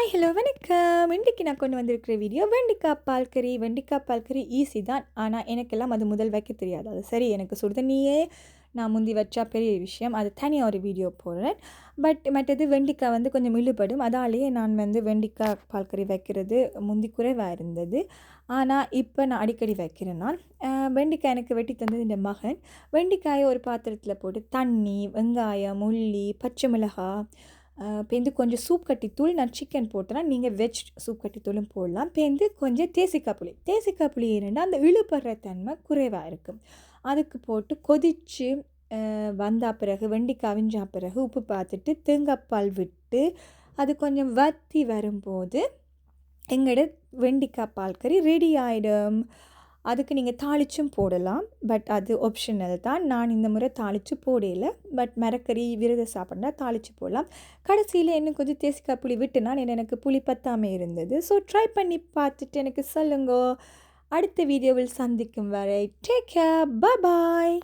Hi hello வணக்கம். இன்றைக்கி நான் கொண்டு வந்திருக்கிற வீடியோ வெண்டைக்காய் பால் கறி ஈஸி தான். ஆனால் எனக்கெல்லாம் அது முதல் வைக்க தெரியாது. அது சரி, எனக்கு சுடுதண்ணியே நான் முந்தி வச்சா பெரிய விஷயம். அது தனியாக ஒரு வீடியோ போடுறேன். பட் மற்றது வெண்டைக்காய் கொஞ்சம் இழுபடும். அதாலேயே நான் வெண்டைக்காய் பால் கறி வைக்கிறது முந்தி குறைவாக இருந்தது. ஆனால் இப்போ நான் அடிக்கடி வைக்கிறேன். நான் வெண்டைக்காய் எனக்கு வெட்டி தந்தது இந்த மகன். வெண்டைக்காயை ஒரு பாத்திரத்தில் போட்டு தண்ணி, வெங்காயம், உள்ளி, பச்சை மிளகாய், பேருந்து கொஞ்சம் சூப் கட்டி தூள், நான் சிக்கன் போட்டேன்னா நீங்கள் வெஜ் சூப் கட்டி தூளும் போடலாம். பேருந்து கொஞ்சம் தேசிக்காய் புளி இருந்தால் அந்த இழுபடுற தன்மை குறைவாக இருக்கும். அதுக்கு போட்டு கொதித்து வந்த பிறகு வெண்டைக்காய் அவிஞ்ச பிறகு உப்பு பார்த்துட்டு தேங்காய் பால் விட்டு அது கொஞ்சம் வற்றி வரும்போது எங்களோட வெண்டைக்காய் பால் கறி ரெடி ஆகிடும். அதுக்கு நீங்கள் தாளிச்சும் போடலாம். பட் அது ஆப்ஷனல் தான். நான் இந்த முறை தாளித்து போடல. பட் மரக்கறி விரதம் சாப்பிட்னா தாளித்து போடலாம். கடைசியில் இன்னும் கொஞ்சம் தேசிக்காய் புளி விட்டுனா எனக்கு புளி பத்தாமல் இருந்தது. ஸோ ட்ரை பண்ணி பார்த்துட்டு எனக்கு சொல்லுங்க. அடுத்த வீடியோவில் சந்திக்கும் வரை டேக் கேர். பாய்.